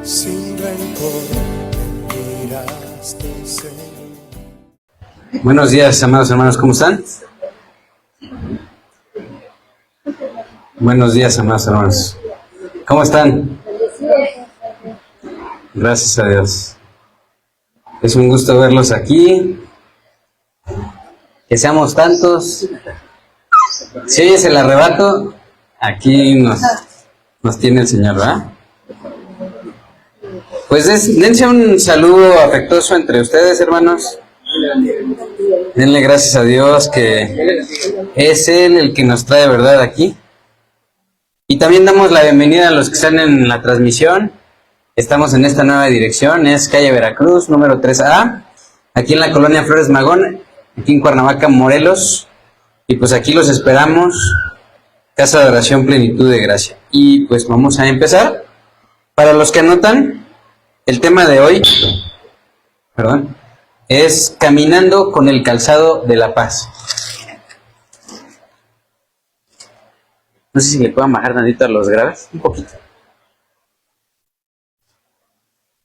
sin rencor me miraste, Señor. Buenos días, amados hermanos, ¿cómo están? Buenos días, amados hermanos. ¿Cómo están? Gracias a Dios. Es un gusto verlos aquí. Que seamos tantos. Si oyes el arrebato, aquí nos tiene el Señor, ¿verdad? Pues dense un saludo afectuoso entre ustedes, hermanos. Denle gracias a Dios que es Él el que nos trae verdad aquí. Y también damos la bienvenida a los que están en la transmisión. Estamos en esta nueva dirección, es calle Veracruz, número 3A, aquí en la colonia Flores Magón, aquí en Cuernavaca, Morelos. Y pues aquí los esperamos, Casa de Oración Plenitud de Gracia. Y pues vamos a empezar. Para los que anotan, el tema de hoy, es caminando con el calzado de la paz. No sé si le puedan bajar tantito a los graves, un poquito.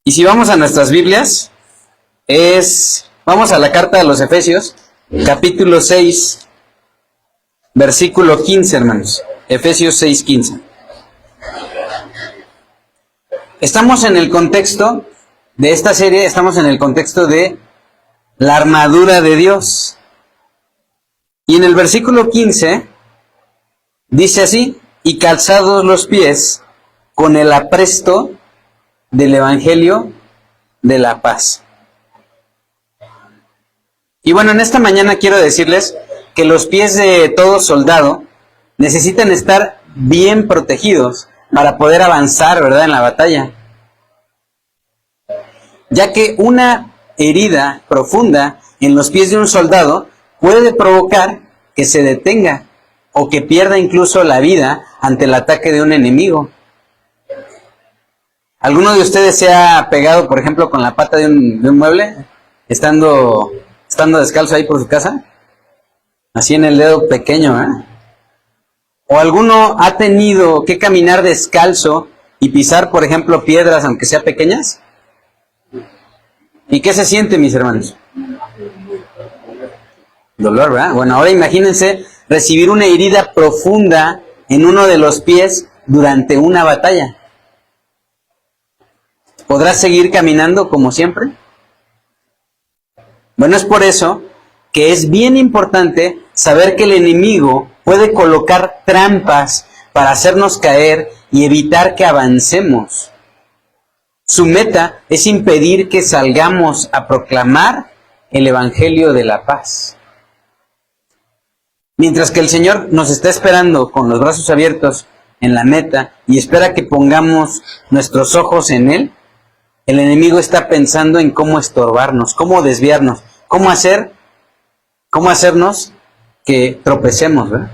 Y si vamos a nuestras Biblias, vamos a la carta de los Efesios, capítulo 6, versículo 15, hermanos. Efesios 6, 15. Estamos en el contexto de esta serie, estamos en el contexto de la armadura de Dios. Y en el versículo 15 dice así: y calzados los pies con el apresto del Evangelio de la paz. Y bueno, en esta mañana quiero decirles que los pies de todo soldado necesitan estar bien protegidos para poder avanzar, ¿verdad?, en la batalla. Ya que una herida profunda en los pies de un soldado puede provocar que se detenga o que pierda incluso la vida ante el ataque de un enemigo. ¿Alguno de ustedes se ha pegado, por ejemplo, con la pata de un mueble, estando descalzo ahí por su casa? Así en el dedo pequeño, ¿eh? ¿O alguno ha tenido que caminar descalzo y pisar, por ejemplo, piedras, aunque sean pequeñas? ¿Y qué se siente, mis hermanos? Dolor, ¿verdad? Bueno, ahora imagínense recibir una herida profunda en uno de los pies durante una batalla. ¿Podrás seguir caminando como siempre? Bueno, es por eso que es bien importante saber que el enemigo puede colocar trampas para hacernos caer y evitar que avancemos. Su meta es impedir que salgamos a proclamar el Evangelio de la paz. Mientras que el Señor nos está esperando con los brazos abiertos en la meta y espera que pongamos nuestros ojos en Él, el enemigo está pensando en cómo estorbarnos, cómo desviarnos, cómo hacernos que tropecemos, ¿verdad?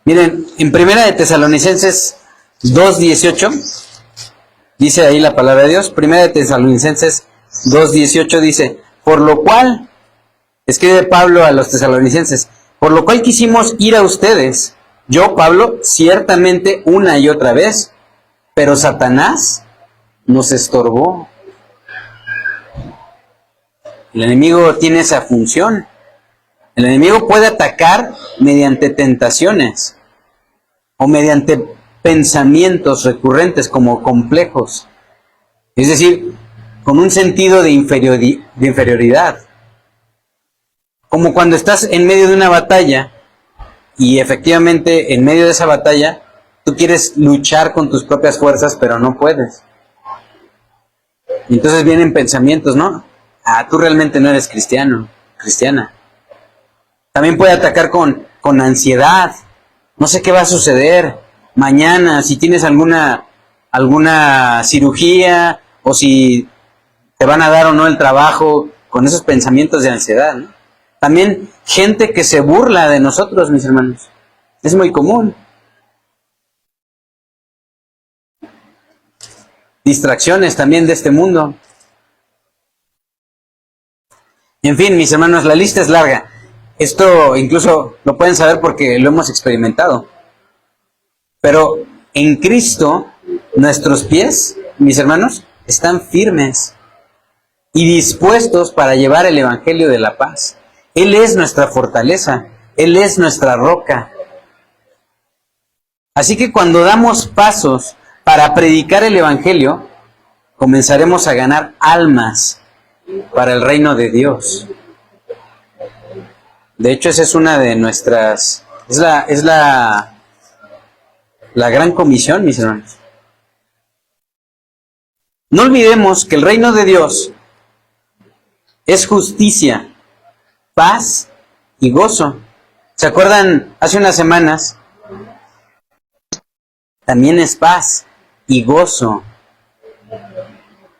Miren, en Primera de Tesalonicenses 2:18, dice ahí la palabra de Dios. Primera de Tesalonicenses 2:18 dice: por lo cual, escribe Pablo a los tesalonicenses, por lo cual quisimos ir a ustedes, yo, Pablo, ciertamente una y otra vez, pero Satanás nos estorbó. El enemigo tiene esa función. El enemigo puede atacar mediante tentaciones o mediante pensamientos recurrentes como complejos. Es decir, con un sentido de inferioridad. Como cuando estás en medio de una batalla y efectivamente en medio de esa batalla tú quieres luchar con tus propias fuerzas, pero no puedes. Y entonces vienen pensamientos, ¿no? Tú realmente no eres cristiana. También puede atacar con ansiedad. No sé qué va a suceder mañana, si tienes alguna cirugía, o si te van a dar o no el trabajo, con esos pensamientos de ansiedad, ¿no? También gente que se burla de nosotros, mis hermanos. Es muy común. Distracciones también de este mundo. En fin, mis hermanos, la lista es larga. Esto incluso lo pueden saber porque lo hemos experimentado. Pero en Cristo Nuestros pies, mis hermanos, están firmes y dispuestos para llevar el evangelio de la paz. Él es nuestra fortaleza, Él es nuestra roca. Así que cuando damos pasos para predicar el evangelio, comenzaremos a ganar almas para el reino de Dios. De hecho, esa es una de nuestras, es la gran comisión, mis hermanos. No olvidemos que el reino de Dios es justicia, paz y gozo. ¿Se acuerdan? Hace unas semanas, también es paz y gozo.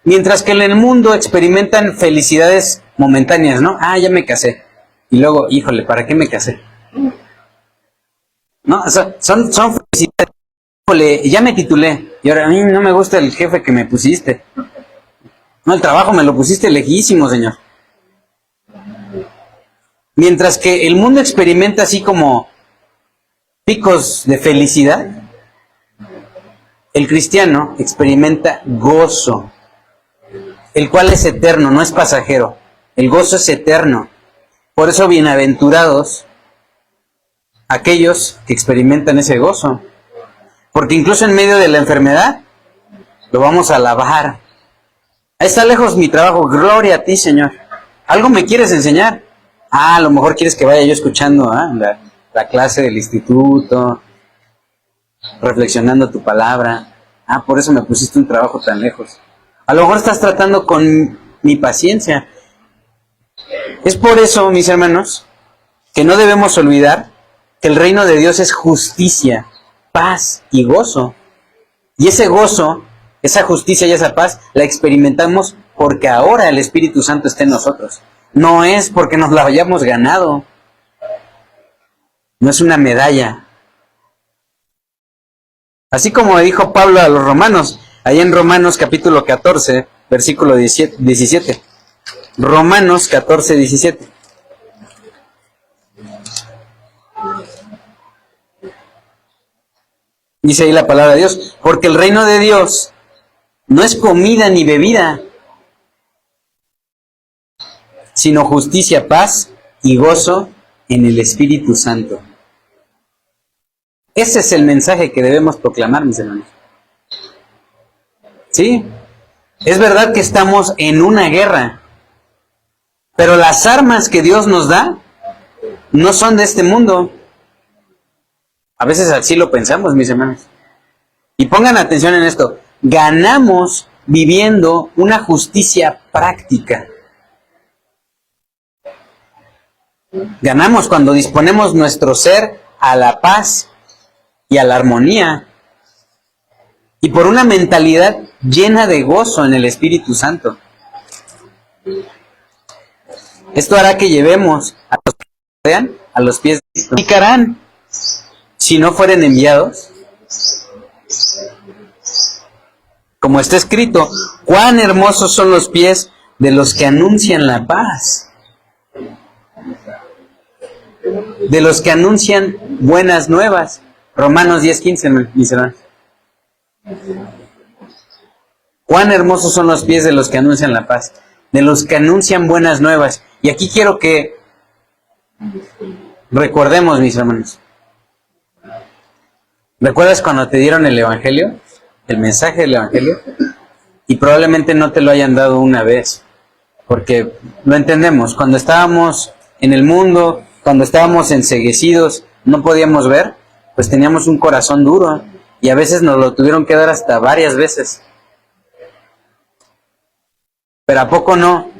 Mientras que en el mundo experimentan felicidades momentáneas, ¿no? Ah, ya me casé. Y luego, híjole, ¿para qué me casé? No, son felicidades. Híjole, ya me titulé. Y ahora a mí no me gusta el jefe que me pusiste. No, el trabajo me lo pusiste lejísimo, señor. Mientras que el mundo experimenta así como picos de felicidad, el cristiano experimenta gozo, el cual es eterno, no es pasajero. El gozo es eterno. Por eso, bienaventurados aquellos que experimentan ese gozo. Porque incluso en medio de la enfermedad, lo vamos a alabar. Ahí está lejos mi trabajo, gloria a ti, Señor. ¿Algo me quieres enseñar? Ah, a lo mejor quieres que vaya yo escuchando la clase del instituto, reflexionando tu palabra. Ah, por eso me pusiste un trabajo tan lejos. A lo mejor estás tratando con mi paciencia. Es por eso, mis hermanos, que no debemos olvidar que el reino de Dios es justicia, paz y gozo. Y ese gozo, esa justicia y esa paz la experimentamos porque ahora el Espíritu Santo está en nosotros. No es porque nos la hayamos ganado. No es una medalla. Así como dijo Pablo a los romanos, allá en Romanos capítulo 14, versículo 17. Romanos 14, 17. Dice ahí la palabra de Dios, porque el reino de Dios no es comida ni bebida, sino justicia, paz y gozo en el Espíritu Santo. Ese es el mensaje que debemos proclamar, mis hermanos. Sí, es verdad que estamos en una guerra, pero las armas que Dios nos da no son de este mundo. A veces así lo pensamos, mis hermanos. Y pongan atención en esto. Ganamos viviendo una justicia práctica. Ganamos cuando disponemos nuestro ser a la paz y a la armonía. Y por una mentalidad llena de gozo en el Espíritu Santo. Esto hará que llevemos a los que rodean a los pies de Cristo. Y carán, si no fueren enviados, como está escrito, cuán hermosos son los pies de los que anuncian la paz, de los que anuncian buenas nuevas. Romanos 10:15, mis hermanos. Cuán hermosos son los pies de los que anuncian la paz, de los que anuncian buenas nuevas. Y aquí quiero que recordemos, mis hermanos. ¿Recuerdas cuando te dieron el Evangelio? El mensaje del Evangelio. Y probablemente no te lo hayan dado una vez. Porque lo entendemos. Cuando estábamos en el mundo, cuando estábamos enceguecidos, no podíamos ver, pues teníamos un corazón duro. Y a veces nos lo tuvieron que dar hasta varias veces. Pero ¿a poco no?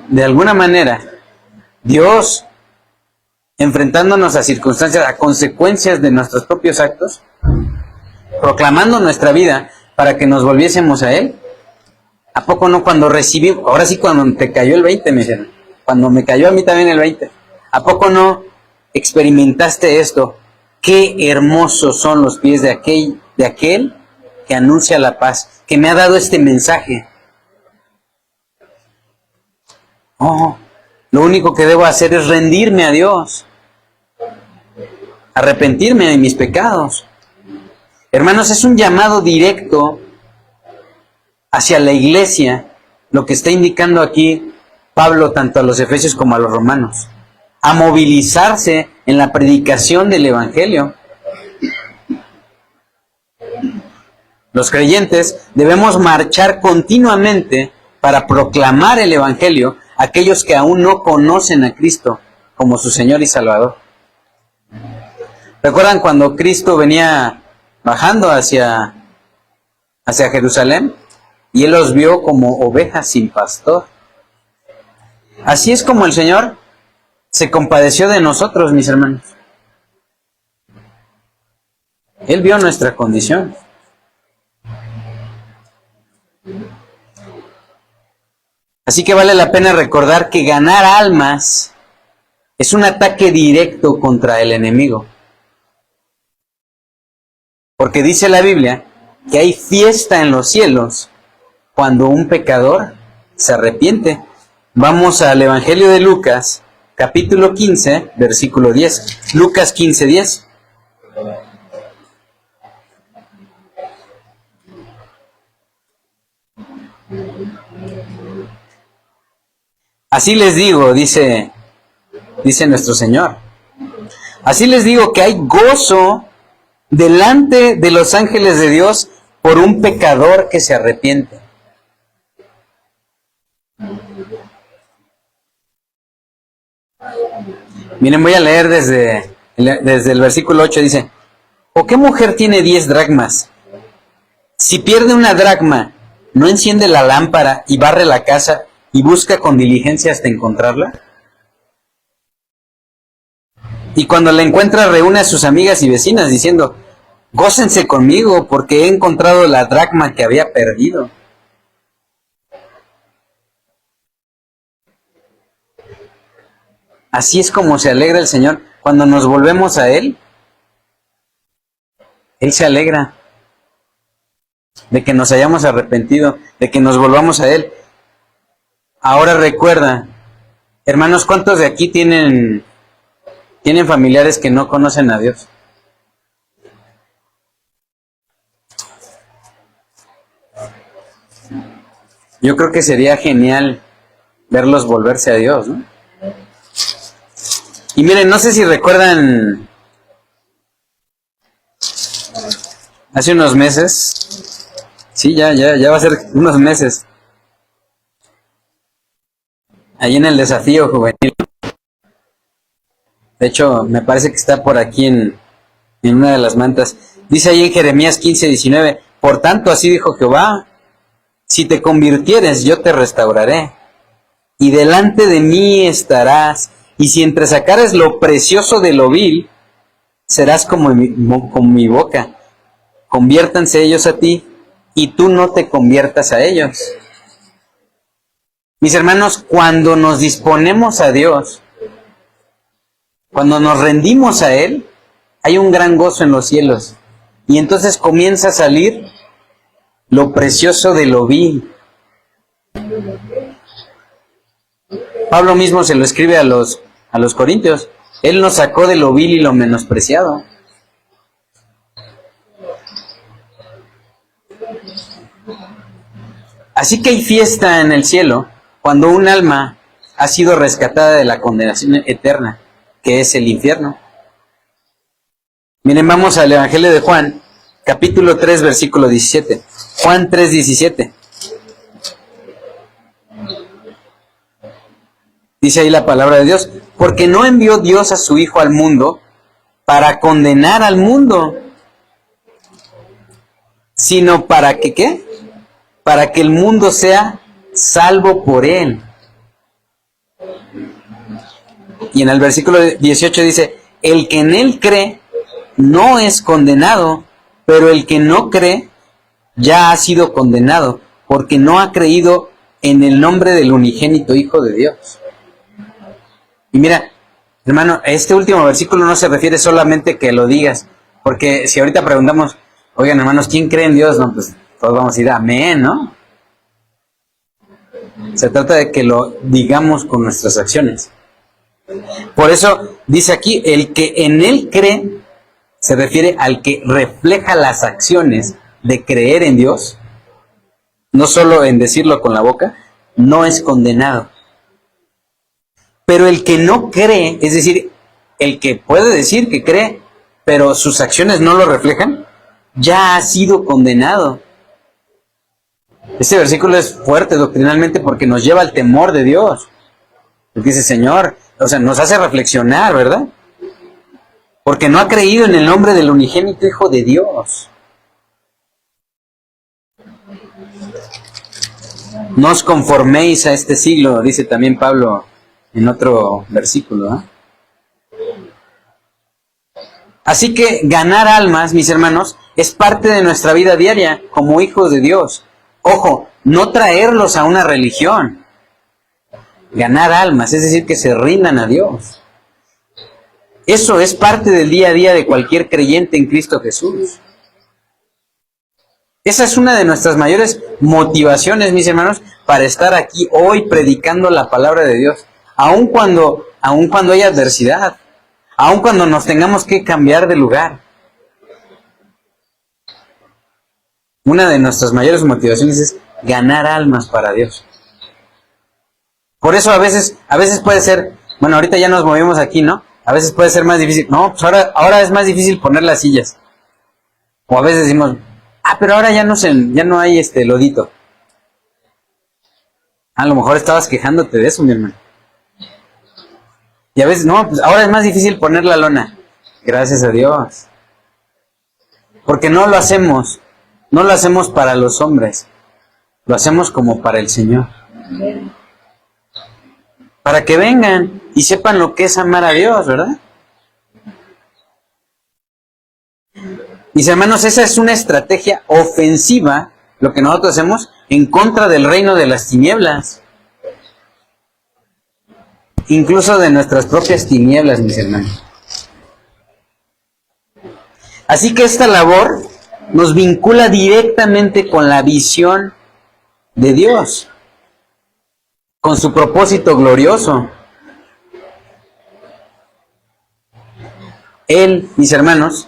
De alguna manera, Dios, enfrentándonos a circunstancias, a consecuencias de nuestros propios actos, proclamando nuestra vida para que nos volviésemos a Él. ¿A poco no cuando recibimos, ahora sí cuando te cayó el 20, me dijeron, cuando me cayó a mí también el 20, ¿a poco no experimentaste esto? Qué hermosos son los pies de aquel que anuncia la paz, que me ha dado este mensaje. Oh, lo único que debo hacer es rendirme a Dios, arrepentirme de mis pecados Hermanos, es un llamado directo hacia la iglesia, lo que está indicando aquí Pablo tanto a los efesios como a los romanos, a movilizarse en la predicación del evangelio. Los creyentes debemos marchar continuamente para proclamar el evangelio a aquellos que aún no conocen a Cristo como su Señor y Salvador. ¿Recuerdan cuando Cristo venía bajando hacia Jerusalén? Y Él los vio como ovejas sin pastor. Así es como el Señor se compadeció de nosotros, mis hermanos. Él vio nuestra condición. Así que vale la pena recordar que ganar almas es un ataque directo contra el enemigo. Porque dice la Biblia que hay fiesta en los cielos cuando un pecador se arrepiente. Vamos al Evangelio de Lucas, capítulo 15, versículo 10. Lucas 15, 10. Así les digo, dice nuestro Señor. Así les digo que hay gozo delante de los ángeles de Dios por un pecador que se arrepiente. Miren, voy a leer desde el versículo 8, dice: ¿O qué mujer tiene 10 dracmas? Si pierde una dracma, ¿no enciende la lámpara y barre la casa y busca con diligencia hasta encontrarla? Y cuando la encuentra, reúne a sus amigas y vecinas diciendo: gócense conmigo porque he encontrado la dracma que había perdido. Así es como se alegra el Señor cuando nos volvemos a Él. Él se alegra de que nos hayamos arrepentido, de que nos volvamos a Él. Ahora recuerda, hermanos, ¿cuántos de aquí tienen familiares que no conocen a Dios? Yo creo que sería genial verlos volverse a Dios, ¿no? Y miren, no sé si recuerdan, hace unos meses, sí, ya va a ser unos meses, ahí en el desafío juvenil. De hecho, me parece que está por aquí en una de las mantas. Dice ahí en Jeremías 15, 19, por tanto, así dijo Jehová, si te convirtieres, yo te restauraré, y delante de mí estarás, y si entresacares lo precioso de lo vil, serás como mi boca. Conviértanse ellos a ti, y tú no te conviertas a ellos. Mis hermanos, cuando nos disponemos a Dios, cuando nos rendimos a Él, hay un gran gozo en los cielos. Y entonces comienza a salir lo precioso de lo vil. Pablo mismo se lo escribe a los corintios. Él nos sacó de lo vil y lo menospreciado. Así que hay fiesta en el cielo cuando un alma ha sido rescatada de la condenación eterna, que es el infierno. Miren, vamos al Evangelio de Juan, capítulo 3, versículo 17. Juan 3, 17. Dice ahí la palabra de Dios: porque no envió Dios a su Hijo al mundo para condenar al mundo, sino para que, ¿qué? Para que el mundo sea salvo por Él. Y en el versículo 18 dice: el que en Él cree no es condenado, pero el que no cree ya ha sido condenado, porque no ha creído en el nombre del unigénito Hijo de Dios. Y mira, hermano, este último versículo no se refiere solamente que lo digas, porque si ahorita preguntamos, oigan hermanos, ¿quién cree en Dios? No, pues todos vamos a decir amén, ¿no? Se trata de que lo digamos con nuestras acciones. Por eso dice aquí, el que en Él cree se refiere al que refleja las acciones de creer en Dios, no solo en decirlo con la boca, no es condenado. Pero el que no cree, es decir, el que puede decir que cree, pero sus acciones no lo reflejan, ya ha sido condenado. Este versículo es fuerte doctrinalmente porque nos lleva al temor de Dios. Porque dice, Señor, o sea, nos hace reflexionar, ¿verdad? Porque no ha creído en el nombre del unigénito Hijo de Dios. No os conforméis a este siglo, dice también Pablo en otro versículo, ¿eh? Así que ganar almas, mis hermanos, es parte de nuestra vida diaria como hijos de Dios. Ojo, no traerlos a una religión. Ganar almas, es decir, que se rindan a Dios. Eso es parte del día a día de cualquier creyente en Cristo Jesús. Esa es una de nuestras mayores motivaciones, mis hermanos, para estar aquí hoy predicando la palabra de Dios. Aun cuando hay adversidad, aun cuando nos tengamos que cambiar de lugar. Una de nuestras mayores motivaciones es ganar almas para Dios. Por eso a veces puede ser, bueno, ahorita ya nos movimos aquí, ¿no? A veces puede ser más difícil. No, pues ahora es más difícil poner las sillas. O a veces decimos, pero ahora ya no hay lodito. A lo mejor estabas quejándote de eso, mi hermano. Y a veces, no, pues ahora es más difícil poner la lona. Gracias a Dios. Porque no lo hacemos para los hombres. Lo hacemos como para el Señor. Para que vengan y sepan lo que es amar a Dios, ¿verdad? Mis hermanos, esa es una estrategia ofensiva, lo que nosotros hacemos, en contra del reino de las tinieblas. Incluso de nuestras propias tinieblas, mis hermanos. Así que esta labor nos vincula directamente con la visión de Dios, con su propósito glorioso. Él, mis hermanos,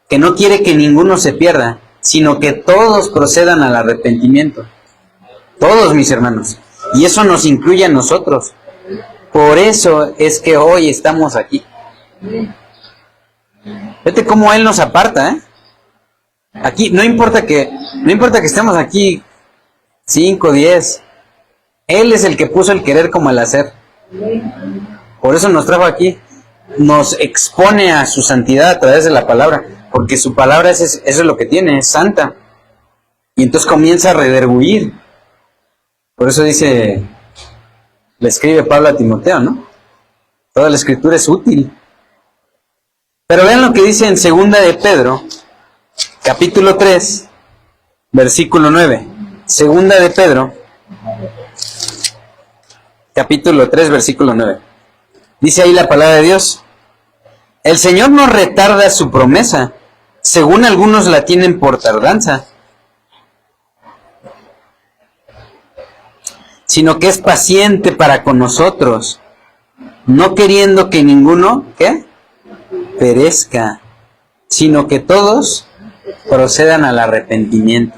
que no quiere que ninguno se pierda, sino que todos procedan al arrepentimiento. Todos, mis hermanos. Y eso nos incluye a nosotros. Por eso es que hoy estamos aquí. Fíjate cómo Él nos aparta, ¿eh? Aquí, no importa que estemos aquí 5, 10. Él es el que puso el querer como el hacer. Por eso nos trajo aquí. Nos expone a su santidad a través de la palabra. Porque su palabra eso es lo que tiene, es santa. Y entonces comienza a redarguir. Por eso dice, le escribe Pablo a Timoteo, ¿no? Toda la escritura es útil. Pero vean lo que dice en 2 de Pedro, capítulo 3, versículo 9. 2 de Pedro, capítulo 3, versículo 9. Dice ahí la palabra de Dios. El Señor no retarda su promesa, según algunos la tienen por tardanza, sino que es paciente para con nosotros, no queriendo que ninguno, ¿qué?, perezca, sino que todos procedan al arrepentimiento.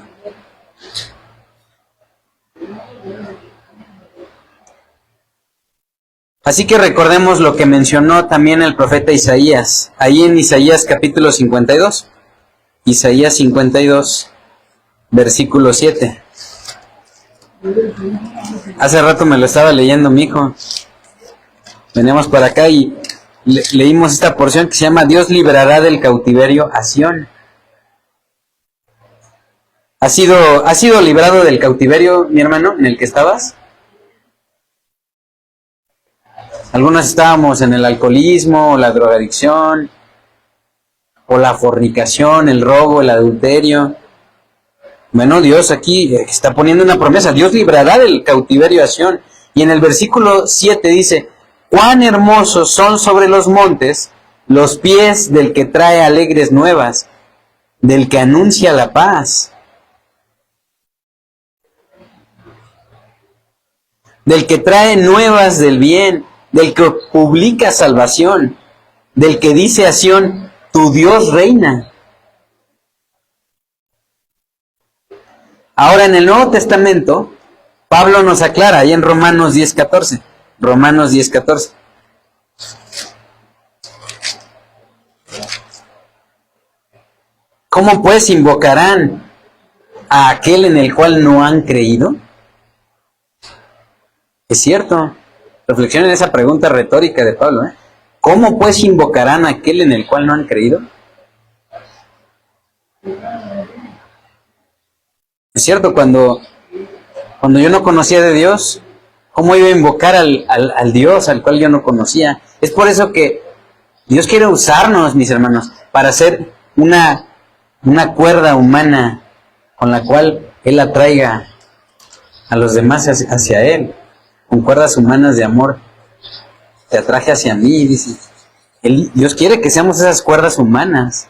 Así que recordemos lo que mencionó también el profeta Isaías, ahí en Isaías capítulo 52. Isaías 52, versículo 7. Hace rato me lo estaba leyendo mi hijo. Veníamos para acá y leímos esta porción que se llama Dios librará del cautiverio a Sión. ¿Has sido librado del cautiverio, mi hermano, en el que estabas? Algunos estábamos en el alcoholismo, o la drogadicción, o la fornicación, el robo, el adulterio. Bueno, Dios aquí está poniendo una promesa. Dios librará del cautiverio a Sión. Y en el versículo 7 dice, cuán hermosos son sobre los montes los pies del que trae alegres nuevas, del que anuncia la paz, del que trae nuevas del bien, del que publica salvación, del que dice a Sión, tu Dios reina. Ahora en el Nuevo Testamento, Pablo nos aclara, ahí en Romanos 10:14. Romanos 10:14. ¿Cómo pues invocarán a aquel en el cual no han creído? Es cierto. Reflexionen esa pregunta retórica de Pablo, ¿eh? ¿Cómo pues invocarán a aquel en el cual no han creído? Es cierto, cuando yo no conocía de Dios, ¿cómo iba a invocar al Dios al cual yo no conocía? Es por eso que Dios quiere usarnos, mis hermanos, para hacer una cuerda humana con la cual Él atraiga a los demás hacia Él, con cuerdas humanas de amor. Te atraje hacia mí, dice. Dios quiere que seamos esas cuerdas humanas.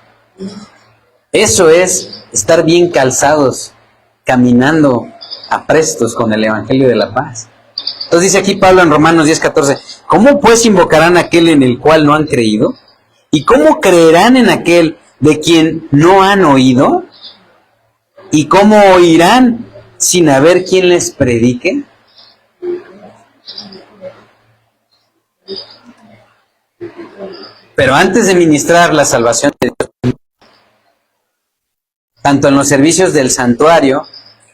Eso es estar bien calzados, caminando aprestos con el Evangelio de la paz. Entonces dice aquí Pablo en Romanos 10:14, ¿cómo pues invocarán a aquel en el cual no han creído? ¿Y cómo creerán en aquel de quien no han oído? ¿Y cómo oirán sin haber quien les predique? Pero antes de ministrar la salvación de Dios, tanto en los servicios del santuario,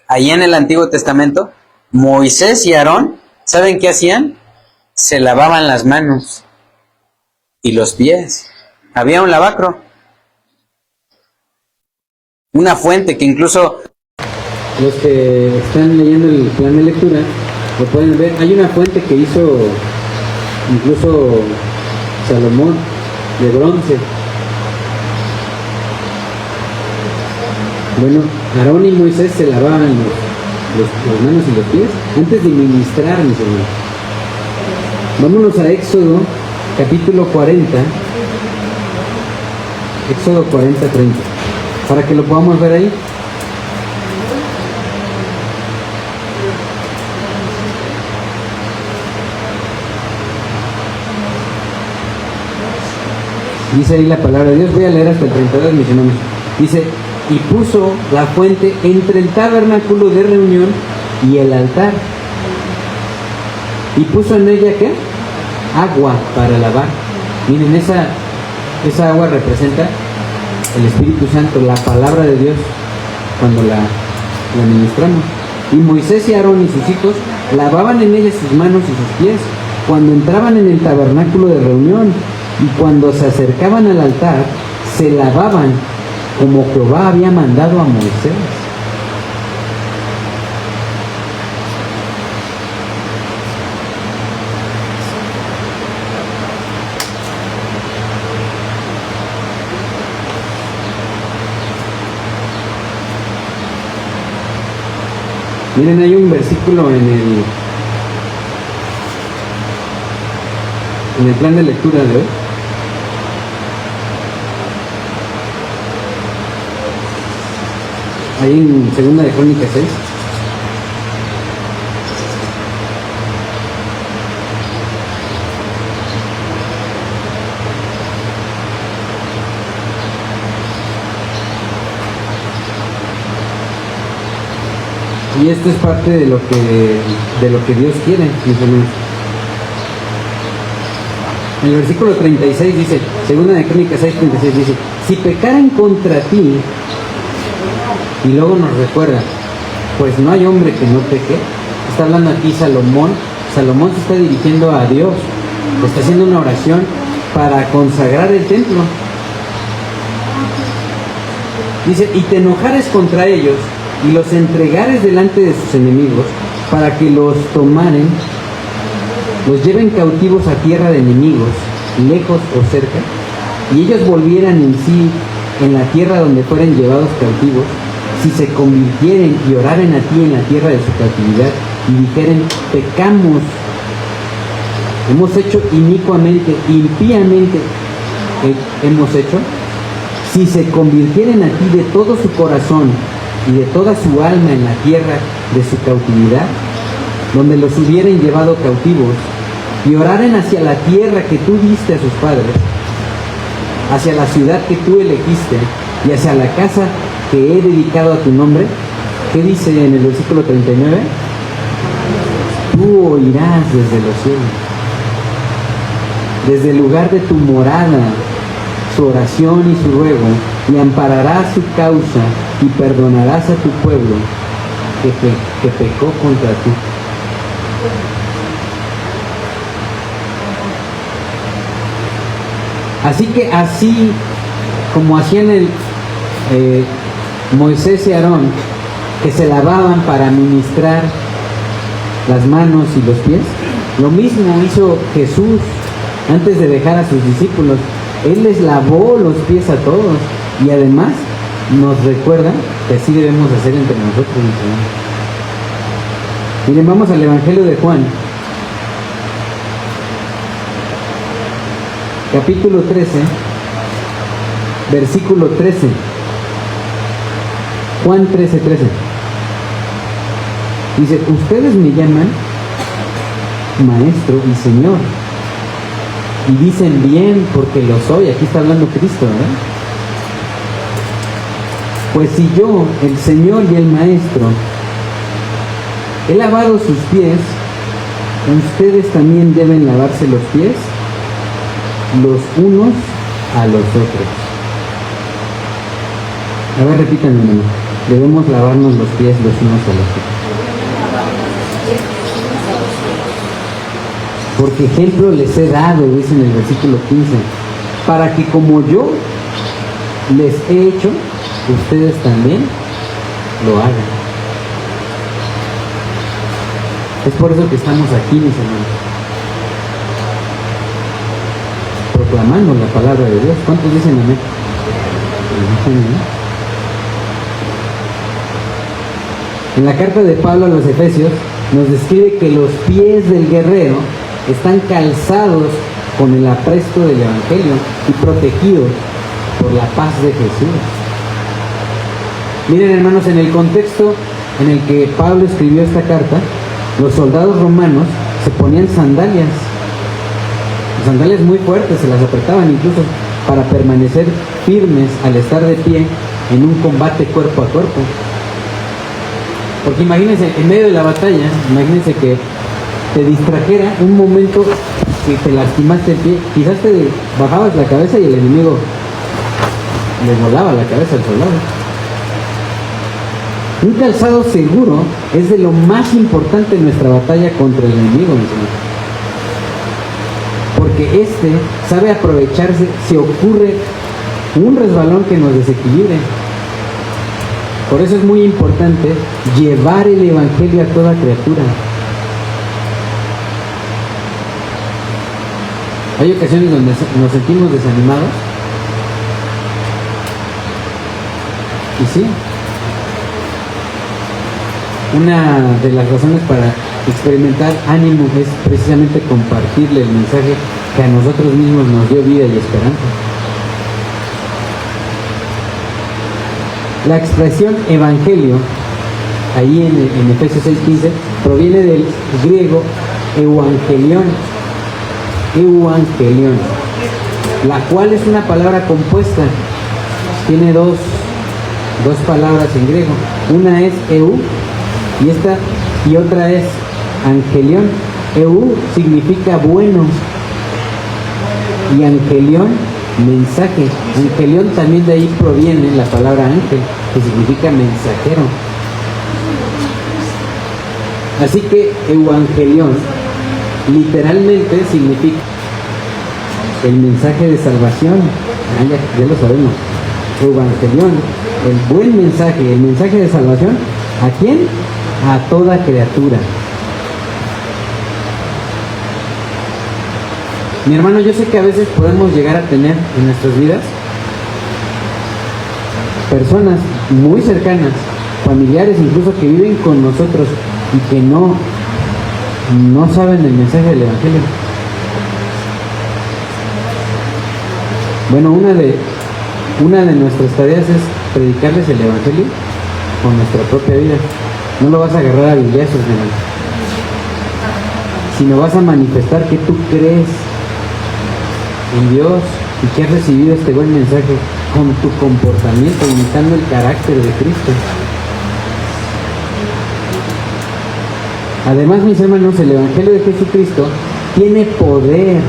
ahí en el Antiguo Testamento, Moisés y Aarón, ¿saben qué hacían? Se lavaban las manos y los pies. Había un lavacro, una fuente que incluso los que están leyendo el plan de lectura lo pueden ver. Hay una fuente que hizo incluso Salomón de bronce. Bueno, Aarón y Moisés se lavaban las manos y los pies antes de ministrar, mis hermanos. Vámonos a Éxodo capítulo 40, Éxodo 40:30, para que lo podamos ver ahí. Dice ahí la palabra de Dios, voy a leer hasta el 32, mis hermanos. Dice, y puso la fuente entre el tabernáculo de reunión y el altar. Y puso en ella, ¿qué? Agua para lavar. Miren, esa agua representa el Espíritu Santo, la palabra de Dios, cuando la ministramos. Y Moisés y Aarón y sus hijos lavaban en ella sus manos y sus pies cuando entraban en el tabernáculo de reunión, y cuando se acercaban al altar, se lavaban como Jehová había mandado a Moisés. Miren, hay un versículo en el plan de lectura de hoy. Ahí en 2 de Crónicas 6. Y esto es parte de lo que Dios quiere, mis hermanos. En el versículo 36 dice, 2 de Crónicas 6:36 dice, si pecaren contra ti, y luego nos recuerda, pues no hay hombre que no peque. Está hablando aquí Salomón. Salomón se está dirigiendo a Dios, está haciendo una oración para consagrar el templo. Dice, y te enojares contra ellos y los entregares delante de sus enemigos para que los tomaren, los lleven cautivos a tierra de enemigos, lejos o cerca, y ellos volvieran en sí en la tierra donde fueren llevados cautivos, si se convirtieren y oraren a ti en la tierra de su cautividad y dijeren, pecamos, hemos hecho inicuamente, impíamente hemos hecho, si se convirtieren a ti de todo su corazón y de toda su alma en la tierra de su cautividad, donde los hubieren llevado cautivos, y oraren hacia la tierra que tú diste a sus padres, hacia la ciudad que tú elegiste y hacia la casa que he dedicado a tu nombre, ¿qué dice en el versículo 39? Tú oirás desde los cielos, desde el lugar de tu morada, su oración y su ruego, y ampararás su causa y perdonarás a tu pueblo que pecó contra ti. Así que así como hacían Moisés y Aarón, que se lavaban para ministrar las manos y los pies, lo mismo hizo Jesús antes de dejar a sus discípulos. Él les lavó los pies a todos y además nos recuerda que así debemos hacer entre nosotros, mis hermanos. Miren, vamos al Evangelio de Juan, capítulo 13, versículo 13. Juan 13, 13. Dice, ustedes me llaman maestro y señor, y dicen bien porque lo soy. Aquí está hablando Cristo, ¿verdad? Pues si yo, el Señor y el Maestro, he lavado sus pies, ustedes también deben lavarse los pies los unos a los otros. A ver, repítanme, hermano. Debemos lavarnos los pies los unos a los otros. Porque ejemplo les he dado, dice en el versículo 15, para que como yo les he hecho, ustedes también lo hagan. Es por eso que estamos aquí, mis hermanos, proclamando la palabra de Dios. ¿Cuántos dicen amén? En la carta de Pablo a los Efesios nos describe que los pies del guerrero están calzados con el apresto del Evangelio y protegidos por la paz de Jesús. Miren, hermanos, en el contexto en el que Pablo escribió esta carta, los soldados romanos se ponían sandalias muy fuertes, se las apretaban incluso para permanecer firmes al estar de pie en un combate cuerpo a cuerpo. Porque imagínense, en medio de la batalla, imagínense que te distrajera un momento que te lastimaste el pie, quizás te bajabas la cabeza y el enemigo le volaba la cabeza al soldado. Un calzado seguro es de lo más importante en nuestra batalla contra el enemigo, mis hermanos. Porque este sabe aprovecharse si ocurre un resbalón que nos desequilibre. Por eso es muy importante llevar el Evangelio a toda criatura. Hay ocasiones donde nos sentimos desanimados. Y sí, una de las razones para experimentar ánimo es precisamente compartirle el mensaje que a nosotros mismos nos dio vida y esperanza. La expresión evangelio, ahí en Efesios 6:15, proviene del griego euangelion, la cual es una palabra compuesta. Tiene dos palabras en griego. Una es eu y otra es angelion. Eu significa bueno y angelion mensaje. Angelion también de ahí proviene la palabra ángel, que significa mensajero. Así que evangelion literalmente significa el mensaje de salvación. Ya lo sabemos. Evangelion, el buen mensaje, el mensaje de salvación. ¿A quién? A toda criatura. Mi hermano, yo sé que a veces podemos llegar a tener en nuestras vidas personas muy cercanas, familiares incluso, que viven con nosotros y que no saben el mensaje del Evangelio. Bueno, una de nuestras tareas es predicarles el Evangelio con nuestra propia vida. No lo vas a agarrar a bibliazos, hermano, sino vas a manifestar que tú crees en Dios, y que has recibido este buen mensaje con tu comportamiento, imitando el carácter de Cristo. Además, mis hermanos, el Evangelio de Jesucristo tiene poder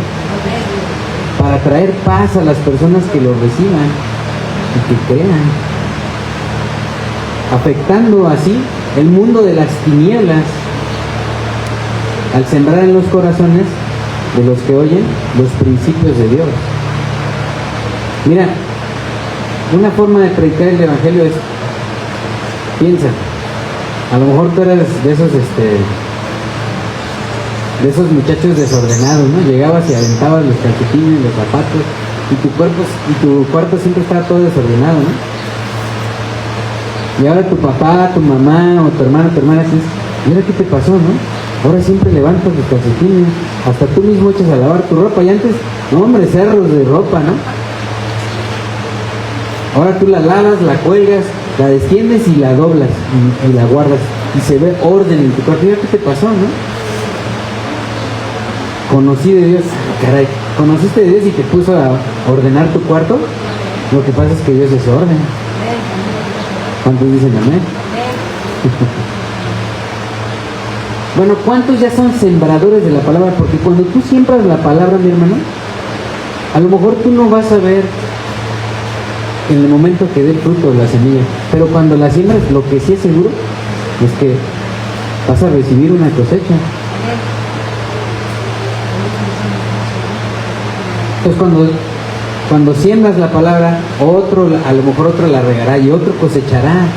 para traer paz a las personas que lo reciban y que crean, afectando así el mundo de las tinieblas al sembrar en los corazones de los que oyen los principios de Dios. Mira, una forma de predicar el Evangelio es, piensa, a lo mejor tú eres de esos muchachos desordenados, ¿no? Llegabas y aventabas los calcetines, los zapatos, y tu cuarto siempre estaba todo desordenado, ¿no? Y ahora tu papá, tu mamá o tu hermano, dices, mira qué te pasó, ¿no? Ahora siempre levantas los calcetines, hasta tú mismo echas a lavar tu ropa, y antes, no hombre, cerros de ropa, ¿no? Ahora tú la lavas, la cuelgas, la destiendes y la doblas y la guardas, y se ve orden en tu cuarto. Mira qué te pasó, ¿no? Conocí de Dios, caray, conociste de Dios y te puso a ordenar tu cuarto. Lo que pasa es que Dios es orden. ¿Cuántos dicen amén? Bueno, ¿cuántos ya son sembradores de la palabra? Porque cuando tú siembras la palabra, mi hermano, a lo mejor tú no vas a ver en el momento que dé fruto la semilla, pero cuando la siembras, lo que sí es seguro es que vas a recibir una cosecha. Entonces cuando siembras la palabra, a lo mejor otro la regará y otro cosechará.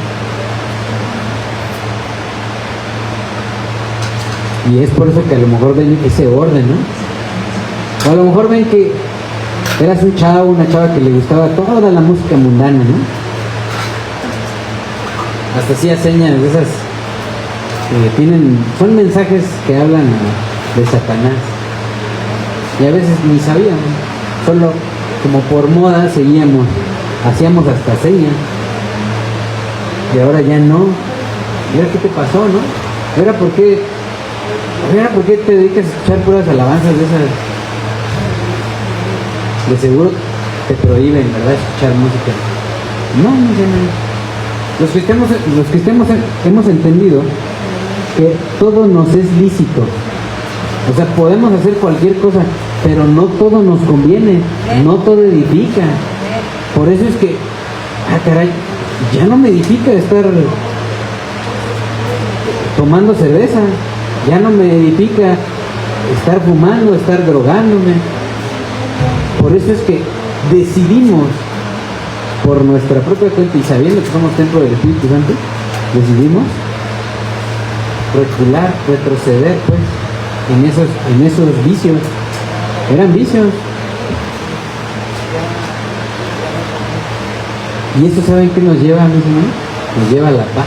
Y es por eso que a lo mejor ven ese orden, ¿no? O a lo mejor ven que eras un chavo, una chava que le gustaba toda la música mundana, ¿no? Hasta hacía señas de esas son mensajes que hablan de Satanás. Y a veces ni sabíamos, solo como por moda hacíamos hasta señas. Y ahora ya no. Mira qué te pasó, ¿no? Mira por qué te dedicas a escuchar puras alabanzas de esas. De seguro te prohíben, ¿verdad?, escuchar música. No, los cristianos hemos entendido que todo nos es lícito. O sea, podemos hacer cualquier cosa, pero no todo nos conviene, no todo edifica. Por eso es que, caray, ya no me edifica estar tomando cerveza, ya no me edifica estar fumando, estar drogándome. Por eso es que decidimos, por nuestra propia cuenta y sabiendo que somos templo del Espíritu Santo, decidimos retroceder, pues, en esos vicios. Eran vicios. Y eso, ¿saben qué nos lleva, mis hermanos? Nos lleva a la paz.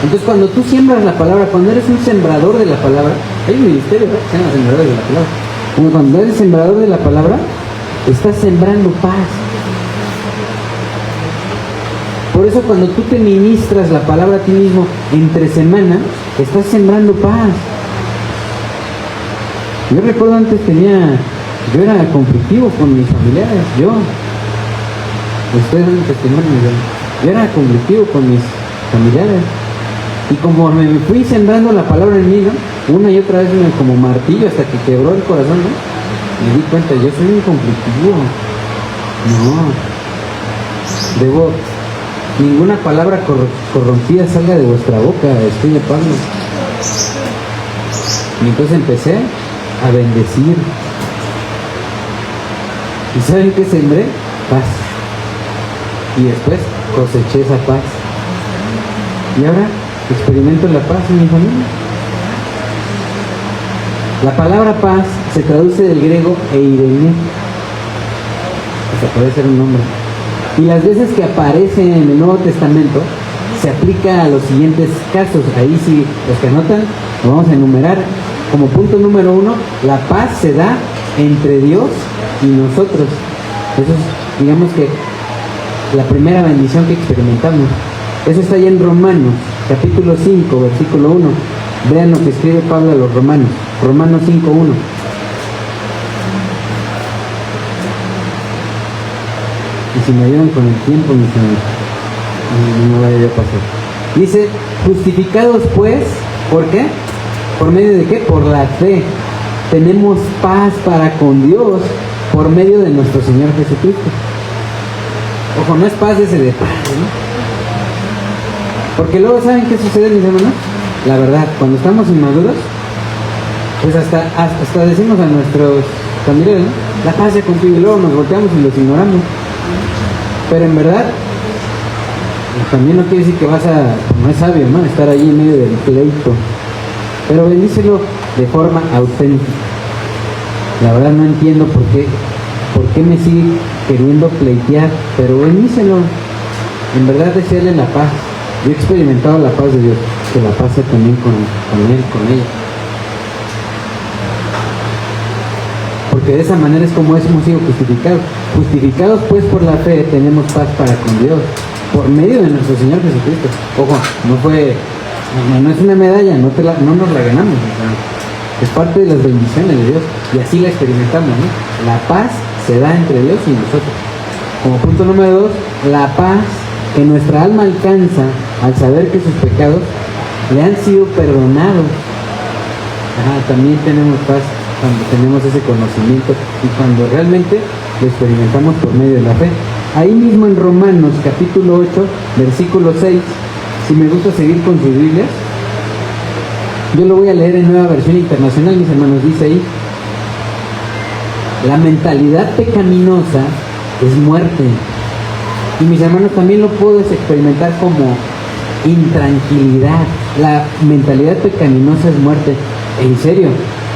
Entonces, cuando tú siembras la palabra, cuando eres un sembrador de la palabra, hay un ministerio, ¿verdad?, que se llama sembradores de la palabra. Como cuando eres sembrador de la palabra, estás sembrando paz. Por eso cuando tú te ministras la palabra a ti mismo entre semana, estás sembrando paz. Yo recuerdo antes yo era conflictivo con mis familiares, estoy dando testimonio, yo era conflictivo con mis familiares. Y como me fui sembrando la palabra en mí, ¿no?, una y otra vez como martillo hasta que quebró el corazón, ¿no?, me di cuenta, yo soy un conflictivo. Ninguna palabra corrompida salga de vuestra boca, escribe Pablo. Y entonces empecé a bendecir. ¿Y saben qué sembré? Paz. Y después coseché esa paz. Y ahora experimento la paz en mi familia. La palabra paz se traduce del griego eirene. Hasta puede ser un nombre. Y las veces que aparece en el Nuevo Testamento se aplica a los siguientes casos. Ahí sí, los que anotan, lo vamos a enumerar. Como punto número 1, la paz se da entre Dios y nosotros. Eso es, digamos que, la primera bendición que experimentamos. Eso está ahí en Romanos, capítulo 5, versículo 1. Vean lo que escribe Pablo a los Romanos. Romanos 5:1. Y si me ayudan con el tiempo, mis hermanos, no vaya yo a pasar. Dice, justificados pues, ¿por qué? ¿Por medio de qué? Por la fe. Tenemos paz para con Dios por medio de nuestro Señor Jesucristo. Ojo, no es paz ese de paz, ¿no? Porque luego, ¿saben qué sucede, mis hermanos? La verdad, cuando estamos inmaduros, pues hasta decimos a nuestros familiares, ¿no? La paz sea contigo, y luego nos volteamos y los ignoramos. Pero en verdad, también no quiere decir que vas a, no es sabio, ¿no? Estar ahí en medio del pleito. Pero bendícelo de forma auténtica. La verdad no entiendo por qué me sigue queriendo pleitear, pero bendícelo. En verdad desearle la paz. Yo he experimentado la paz de Dios, que la paz sea también con él, con ella. Porque de esa manera es como hemos sido justificados. Justificados pues por la fe tenemos paz para con Dios, por medio de nuestro Señor Jesucristo. Ojo, no es una medalla, no nos la ganamos, o sea, es parte de las bendiciones de Dios, y así la experimentamos, ¿no? La paz se da entre Dios y nosotros. Como punto número 2, la paz que nuestra alma alcanza al saber que sus pecados le han sido perdonados. También tenemos paz cuando tenemos ese conocimiento y cuando realmente lo experimentamos por medio de la fe. Ahí mismo en Romanos capítulo 8, versículo 6, si me gusta seguir con sus Biblias, yo lo voy a leer en Nueva Versión Internacional, mis hermanos, dice ahí: la mentalidad pecaminosa es muerte. Y mis hermanos, también lo puedes experimentar como intranquilidad. La mentalidad pecaminosa es muerte. En serio,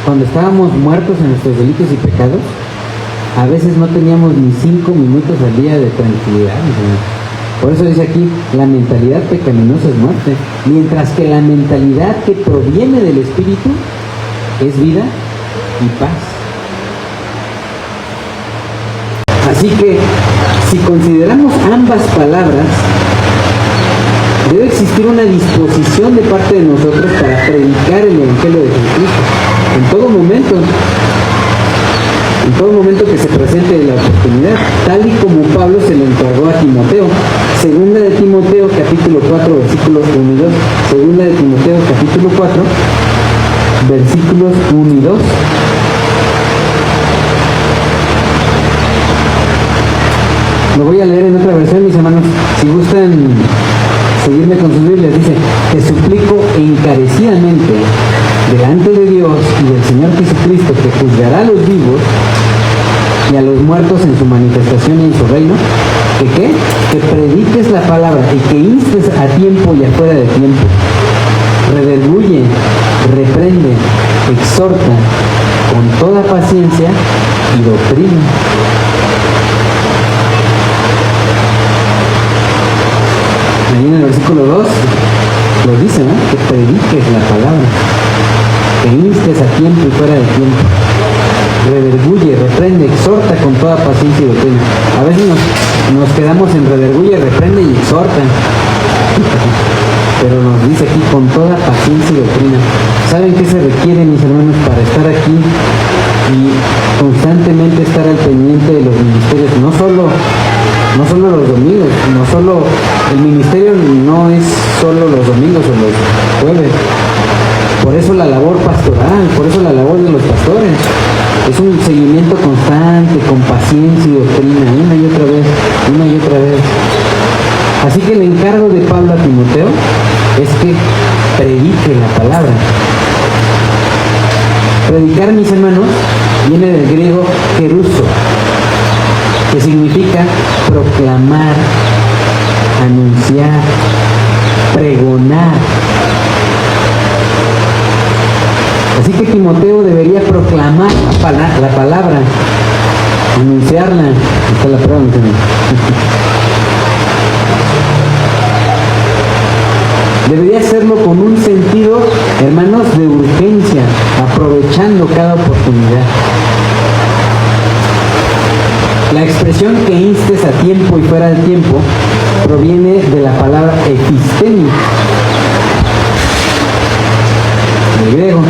cuando estábamos muertos en nuestros delitos y pecados, a veces no teníamos ni 5 minutos al día de tranquilidad, mis hermanos. Por eso dice aquí, la mentalidad pecaminosa es muerte, mientras que la mentalidad que proviene del Espíritu es vida y paz. Así que, si consideramos ambas palabras, debe existir una disposición de parte de nosotros para predicar el Evangelio de Jesucristo en todo momento que se presente la oportunidad, tal y como Pablo se lo encargó a Timoteo. Segunda de Timoteo capítulo 4 versículos 1 y 2. Segunda de Timoteo capítulo 4 versículos 1 y 2. Lo voy a leer en otra versión, mis hermanos. Si gustan seguirme con sus Biblias, dice: te suplico encarecidamente delante de Dios y del Señor Jesucristo, que juzgará a los vivos y a los muertos en su manifestación y en su reino, que prediques la palabra y que instes a tiempo y afuera de tiempo, redarguye, reprende, exhorta con toda paciencia y doctrina. Ahí en el versículo 2 lo dice, ¿no? Que prediques la palabra, que instes a tiempo y fuera de tiempo, redarguye, reprende, exhorta con toda paciencia y doctrina. A veces nos quedamos en redarguye, reprende y exhorta, pero nos dice aquí con toda paciencia y doctrina. ¿Saben qué se requiere, mis hermanos, para estar aquí y constantemente estar al pendiente de los ministerios? No solo los domingos, el ministerio no es solo los domingos o los jueves. Por eso la labor pastoral, por eso la labor de los pastores es un seguimiento constante, con paciencia y doctrina, una y otra vez. Así que el encargo de Pablo a Timoteo es que predique la palabra. Predicar, mis hermanos, viene del griego keruso, que significa proclamar, anunciar, pregonar. Así que Timoteo debería proclamar la palabra, anunciarla. Está la prueba, debería hacerlo con un sentido, hermanos, de urgencia, aprovechando cada oportunidad. La expresión que instes a tiempo y fuera de tiempo proviene de la palabra epistemi, de griego,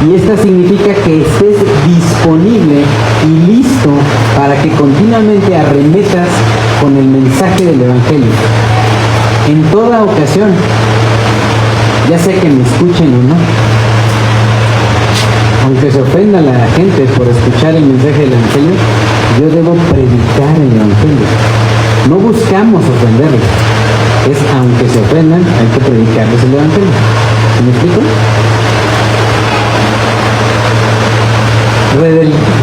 y esta significa que estés disponible y listo para que continuamente arremetas con función, ya sea que me escuchen o no. Aunque se ofenda a la gente por escuchar el mensaje del Evangelio, yo debo predicar el Evangelio. No buscamos ofenderlos, es aunque se ofendan, hay que predicarles el Evangelio. ¿Me explico?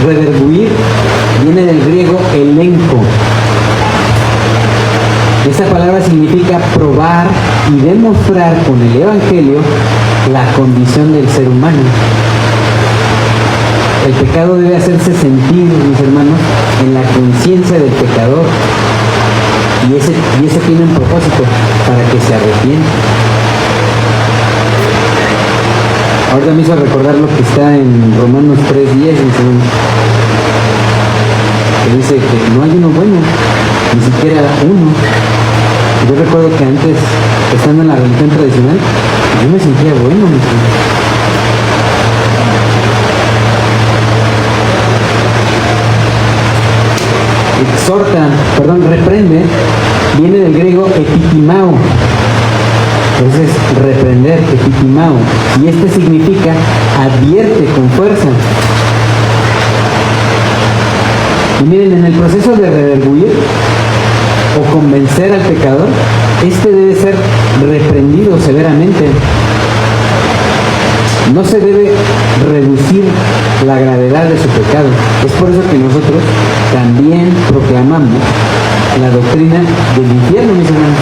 Redarguir viene del griego elenco. Esa palabra significa probar y demostrar con el Evangelio la condición del ser humano. El pecado debe hacerse sentir, mis hermanos, en la conciencia del pecador. Y ese tiene un propósito, para que se arrepienta. Ahorita me hizo recordar lo que está en Romanos 3:10, mis hermanos, que dice que no hay uno bueno, ni siquiera uno. Yo recuerdo que antes, estando en la religión tradicional, yo me sentía bueno, mis hermanos. Reprende, viene del griego epitimao. Entonces, reprender, epitimao. Y este significa advierte con fuerza. Y miren, en el proceso de redarguir o convencer al pecador, este debe ser reprendido severamente. No se debe reducir la gravedad de su pecado. Es por eso que nosotros también proclamamos la doctrina del infierno, mis hermanos.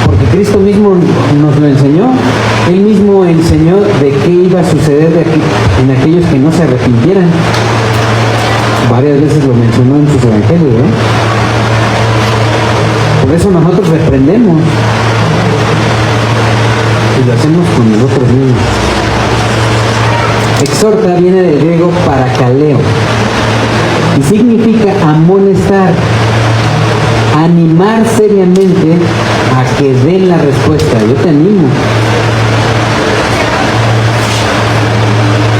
Porque Cristo mismo nos lo enseñó. Él mismo enseñó de qué iba a suceder en aquellos que no se arrepintieran. Varias veces lo mencionó en sus evangelios, ¿eh? Por eso nosotros reprendemos. Y lo hacemos con nosotros mismos. Exhorta viene del griego parakaleo y significa amonestar, animar seriamente a que den la respuesta. Yo te animo.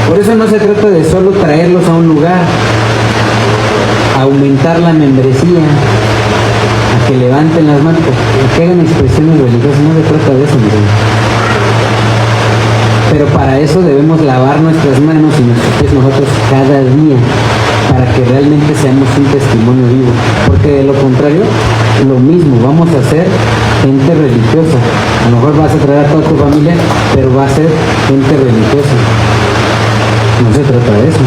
Por eso no se trata de solo traerlos a un lugar, aumentar la membresía, a que levanten las manos, a que hagan expresiones religiosas. No se trata de eso, mi. Pero para eso debemos lavar nuestras manos y nuestros pies nosotros cada día, para que realmente seamos un testimonio vivo. Porque de lo contrario, lo mismo, vamos a ser gente religiosa. A lo mejor vas a traer a toda tu familia, pero va a ser gente religiosa. No se trata de eso.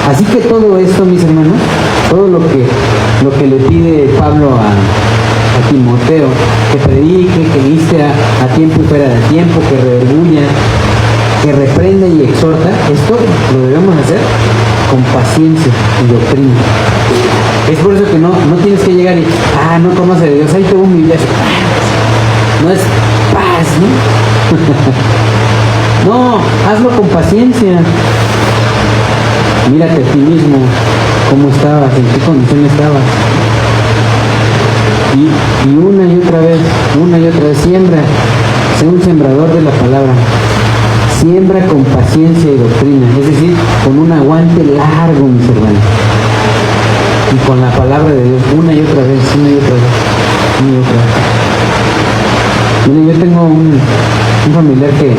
Así que todo esto, mis hermanos, todo lo que le pide Pablo a Timoteo, que predique, que viste a tiempo y fuera de tiempo, que redarguya, que reprende y exhorta, esto lo debemos hacer con paciencia y doctrina. Es por eso que no tienes que llegar y, no conoce de Dios, ahí te voy a humillar. No es paz, ¿no? No, hazlo con paciencia. Mírate a ti mismo, cómo estabas, en qué condición estabas. Y una y otra vez, siembra, sé un sembrador de la palabra. Siembra con paciencia y doctrina, es decir, con un aguante largo, mis hermanos. Y con la palabra de Dios, una y otra vez, una y otra vez, una y otra vez. Mira, yo tengo un familiar que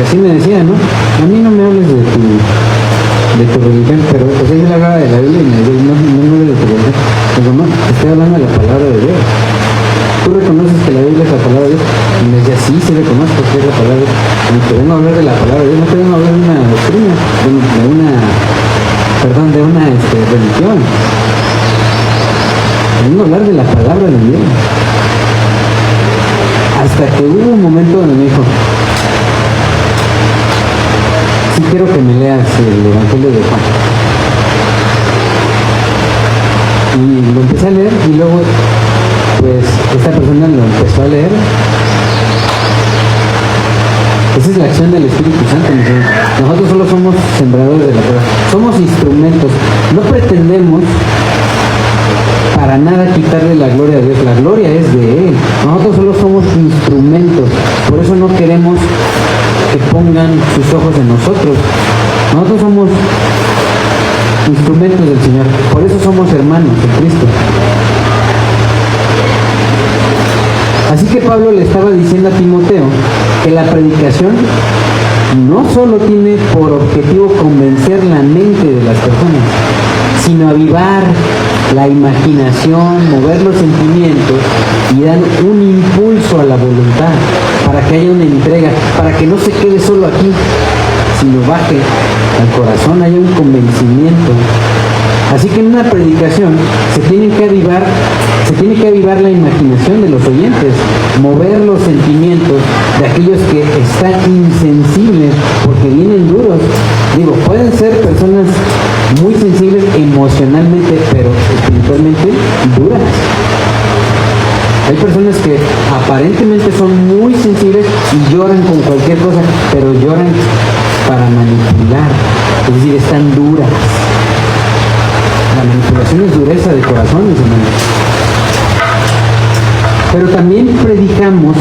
así me decía, ¿no? A mí no me hables de tu religión, pero o sea, yo le hablaba de la Biblia y me decía, no me hables de tu religión. Pero no, estoy hablando de la palabra de Dios. ¿Tú reconoces que la Biblia es la palabra de Dios? Y me decía, sí reconozco que es la palabra de Dios. Y te vengo a hablar de la palabra de Dios, no te vengo a hablar de una doctrina, de una religión. Te vengo a hablar de la palabra de Dios. Hasta que hubo un momento donde me dijo, sí quiero que me leas el Evangelio de Juan. Y lo empecé a leer y luego pues esta persona lo empezó a leer. Esa es la acción del Espíritu Santo. Nosotros solo somos sembradores de la palabra, somos instrumentos. No pretendemos para nada quitarle la gloria a Dios, la gloria es de Él. Nosotros solo somos instrumentos, por eso no queremos que pongan sus ojos en nosotros. Nosotros somos instrumentos del Señor, por eso somos hermanos de Cristo. Así Así que Pablo le estaba diciendo a Timoteo que la predicación no solo tiene por objetivo convencer la mente de las personas, sino avivar la imaginación, mover los sentimientos y dar un impulso a la voluntad para que haya una entrega, para que no se quede solo aquí, sino baje al corazón, haya un convencimiento. Así que en una predicación se tiene que avivar la imaginación de los oyentes, mover los sentimientos de aquellos que están insensibles porque vienen duros. Digo, pueden ser personas muy sensibles emocionalmente, pero espiritualmente duras. Hay personas que aparentemente son muy sensibles y lloran con cualquier cosa, pero lloran para manipular, es decir, están duras. La manipulación es dureza de corazones, hermanos. Pero también predicamos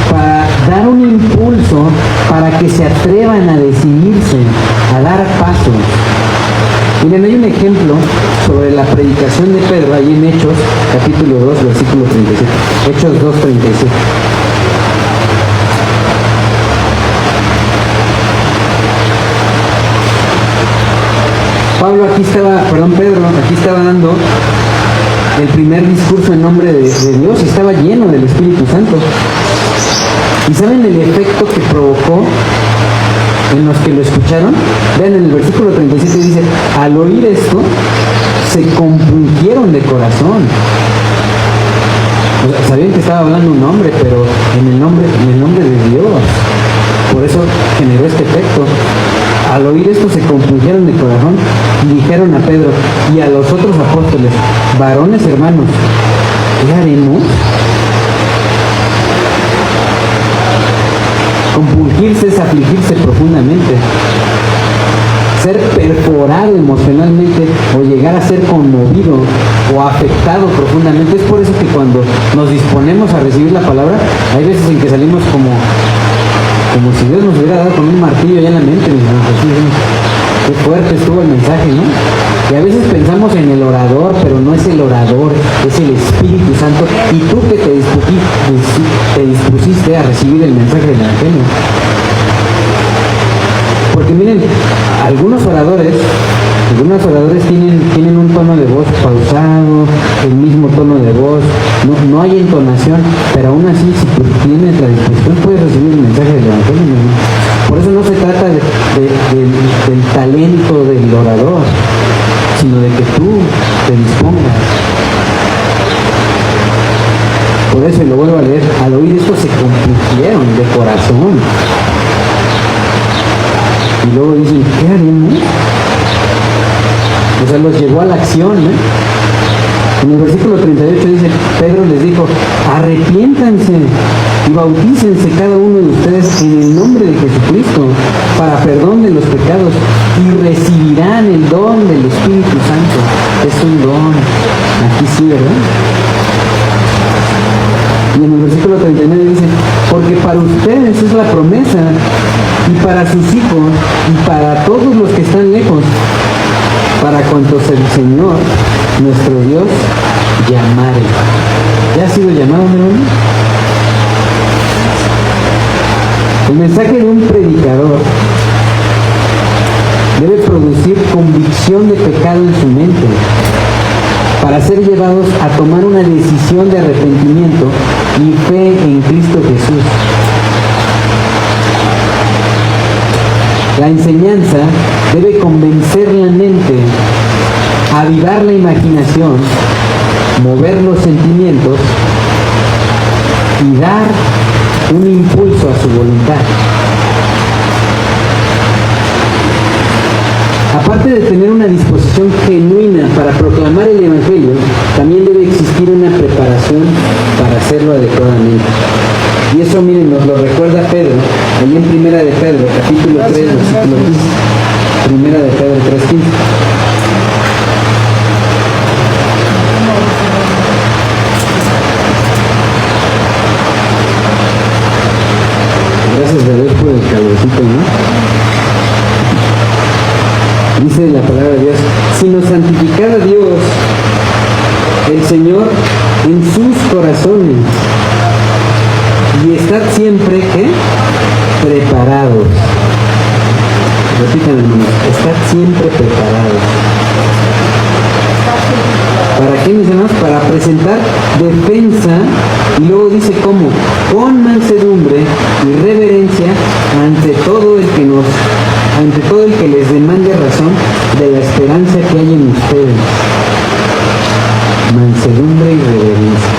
para dar un impulso para que se atrevan a decidirse, a dar pasos. Miren, hay un ejemplo sobre la predicación de Pedro ahí en Hechos, capítulo 2, versículo 37. Hechos 2, 37. Pedro aquí estaba dando el primer discurso en nombre de Dios y estaba lleno del Espíritu Santo. ¿Y saben el efecto que provocó en los que lo escucharon? Vean, en el versículo 37 dice, al oír esto, se compungieron de corazón. O sea, sabían que estaba hablando un hombre, pero en el nombre de Dios. Por eso generó este efecto. Al oír esto se compungieron de corazón y dijeron a Pedro y a los otros apóstoles, varones hermanos, ¿qué haremos? Compungirse es afligirse profundamente, ser perforado emocionalmente o llegar a ser conmovido o afectado profundamente. Es por eso que cuando nos disponemos a recibir la palabra, hay veces en que salimos como si Dios nos hubiera dado con un martillo ya en la mente, mis hermanos. Qué fuerte estuvo el mensaje, ¿no? Y a veces pensamos en el orador, pero no es el orador, es el Espíritu Santo. Y tú que te dispusiste a recibir el mensaje del Evangelio. Porque miren, algunos oradores tienen un tono de voz pausado, el mismo tono de voz, no hay entonación, pero aún así, si tú tienes la disposición, puedes recibir el mensaje del Evangelio, ¿no? Por eso no se trata del talento del orador, sino de que tú te dispongas. Por eso, y lo vuelvo a leer, al oír esto se compungieron de corazón. Y luego dicen, ¿qué haremos? O sea, los llevó a la acción, ¿no? En el versículo 38 dice, Pedro les dijo, arrepiéntanse y bautícense cada uno de ustedes en el nombre de Jesucristo para perdón de los pecados y recibirán el don del Espíritu Santo. Es un don. Aquí sí, ¿verdad? Y en el versículo 39 dice, porque para ustedes es la promesa y para sus hijos y para todos los que están lejos, para cuantos el Señor, nuestro Dios, llamare. ¿Ya ha sido llamado, mi hermano? El mensaje de un predicador debe producir convicción de pecado en su mente para ser llevados a tomar una decisión de arrepentimiento y fe en Cristo Jesús. La enseñanza debe convencer la mente, avivar la imaginación, mover los sentimientos y dar un impulso a su voluntad. Aparte de tener una disposición genuina para proclamar el Evangelio, también debe existir una preparación para hacerlo adecuadamente. Y eso, miren, nos lo recuerda Pedro, allí en Primera de Pedro, capítulo 3, versículo 15. Primera de Pedro 3:15. Gracias a Dios por el calorcito, ¿no? Dice la palabra de Dios, sino santificad a Dios, el Señor, en sus corazones, siempre, ¿qué? Preparados. Repitan, hermanos, estad siempre preparados. ¿Para qué, mis hermanos? Para presentar defensa, y luego dice cómo, con mansedumbre y reverencia ante todo el que les demande razón de la esperanza que hay en ustedes. Mansedumbre y reverencia.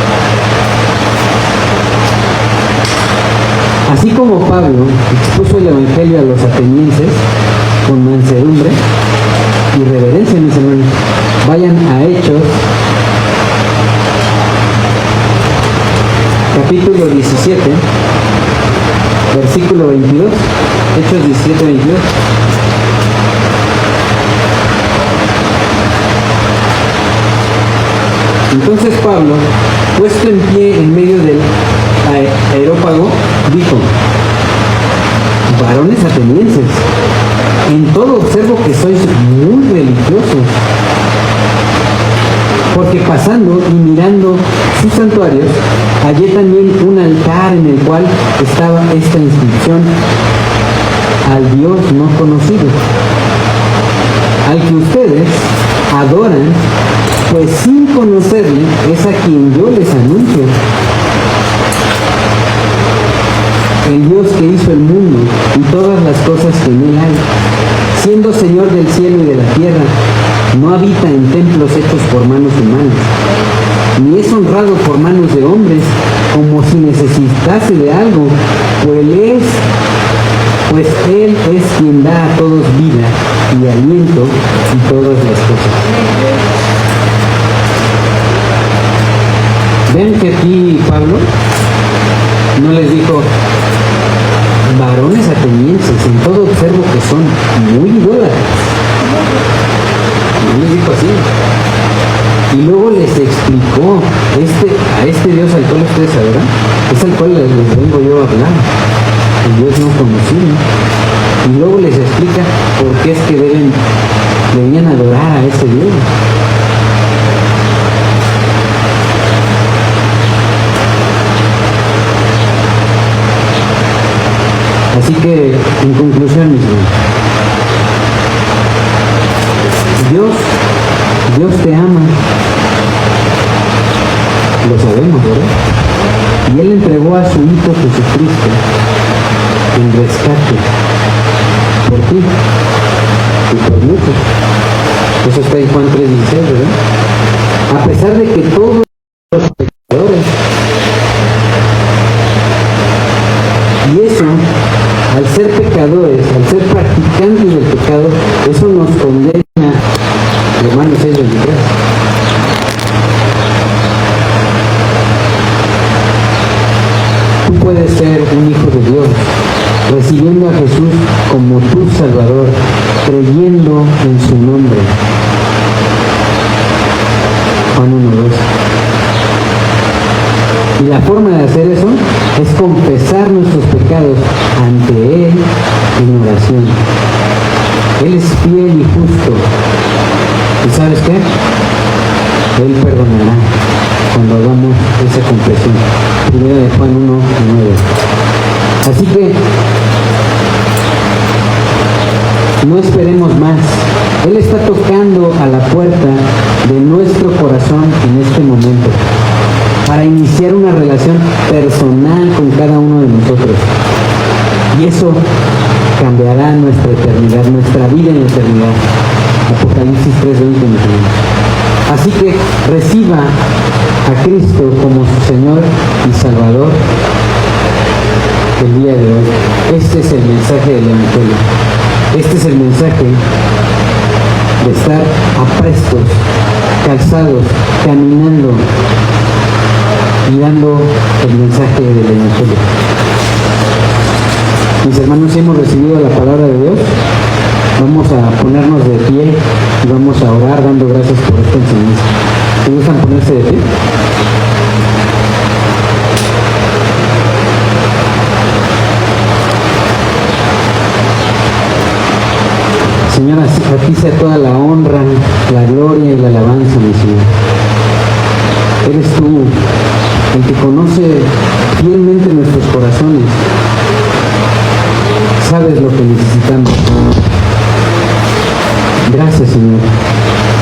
Así como Pablo expuso el evangelio a los atenienses con mansedumbre y reverencia, mis hermanos, vayan a Hechos, capítulo 17, versículo 22. Hechos 17, 22. Entonces Pablo, puesto en pie en medio del aerópago, dijo: varones atenienses, en todo observo que sois muy religiosos, porque pasando y mirando sus santuarios, hallé también un altar en el cual estaba esta inscripción: al Dios no conocido, al que ustedes adoran, pues sin conocerle es a quien yo les anuncio. El Dios que hizo el mundo y todas las cosas que en él hay, siendo Señor del cielo y de la tierra, no habita en templos hechos por manos humanas, ni es honrado por manos de hombres, como si necesitase de algo, pues Él es quien da a todos vida y aliento y todas las cosas. Ven que aquí Pablo no les dijo: varones atenienses, en todo observo que son muy idólatras. No les dijo así. Y luego les explicó, a este Dios al cual ustedes adoran, es al cual les vengo yo a hablar, el Dios no conocido. Y luego les explica por qué es que debían adorar a ese Dios. Así que, en conclusión, mis hermanos, Dios te ama, lo sabemos, ¿verdad? Y Él entregó a su Hijo Jesucristo en rescate por ti y por muchos. Eso está en Juan 3:16, ¿verdad? A pesar de que todos los pecadores, y eso, al ser pecadores, al ser practicantes del pecado, eso nos condena. Romanos 6:23. Tú puedes ser un hijo de Dios, recibiendo a Jesús como tu Salvador, creyendo en su nombre. Juan 1:2. Y la forma de hacer eso es confesar nuestros pecados ante Él en oración. Él es fiel y justo. ¿Y sabes qué? Él perdonará cuando hagamos esa confesión. Primera de Juan 1:9. Así que no esperemos más. Él está tocando a la puerta de nuestro corazón en este momento, para iniciar una relación personal con cada uno de nosotros. Y eso cambiará nuestra eternidad, nuestra vida en la eternidad. Apocalipsis 3:20. Así que reciba a Cristo como su Señor y Salvador el día de hoy. Este es el mensaje del Evangelio. Este es el mensaje de estar aprestos, calzados, caminando y dando el mensaje del Evangelio. Mis hermanos, si hemos recibido la palabra de Dios, vamos a ponernos de pie y vamos a orar dando gracias por esta enseñanza. ¿Te gustan ponerse de pie? Señor, a ti sea toda la honra, la gloria y la alabanza, mi Señor. Eres tú el que conoce fielmente nuestros corazones. sabes lo que necesitamos. Gracias, Señor.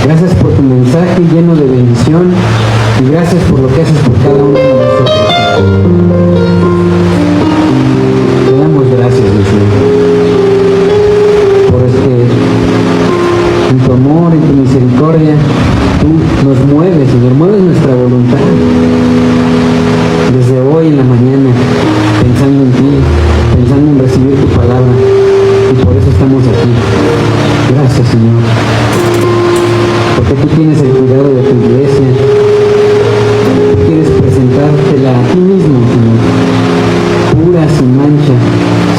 Gracias por tu mensaje lleno de bendición y gracias por lo que haces por cada uno de nosotros. Te damos gracias, mi Señor, por en tu amor, en tu misericordia, tú nos mueves, Señor, mueves nuestra voluntad. Desde hoy en la mañana, pensando en ti, pensando en recibir tu palabra, y por eso estamos aquí. Gracias, Señor, porque tú tienes el cuidado de tu iglesia, tú quieres presentártela a ti mismo, Señor, pura, sin mancha,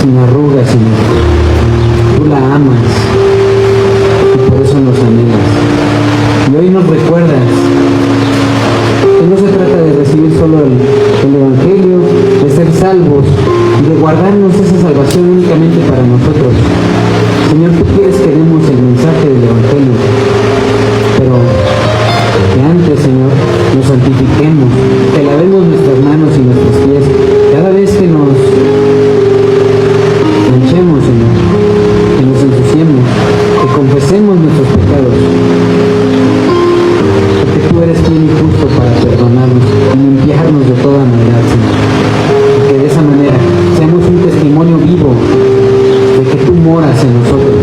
sin arrugas, Señor. Tú la amas y por eso nos anhelas. Y hoy nos recuerdas que no se trata de recibir solo el Evangelio, de ser salvos y de guardarnos esa salvación únicamente para nosotros. Señor, tú quieres que demos el mensaje del Evangelio, pero que antes, Señor, nos santifiquemos, que lavemos nuestras manos y nuestros pies cada vez que nos manchemos, Señor, que nos ensuciemos, que confesemos nuestros pecados, porque tú eres fiel y justo para perdonarnos y limpiarnos de toda maldad, Señor, y que de esa manera seamos un testimonio vivo de que tú moras en nosotros.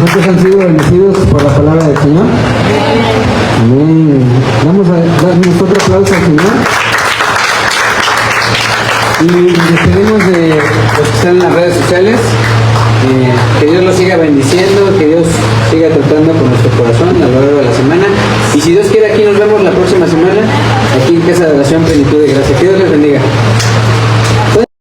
¿Cuántos han sido bendecidos por la palabra del Señor? Amén. Vamos a darnos otro aplauso al Señor. Y les pedimos de los que están en las redes sociales, que Dios los siga bendiciendo, que Dios siga tratando con nuestro corazón a lo largo de la semana. Y si Dios quiere, aquí nos vemos la próxima semana, aquí en Casa de Oración Plenitud de Gracia. Que Dios les bendiga.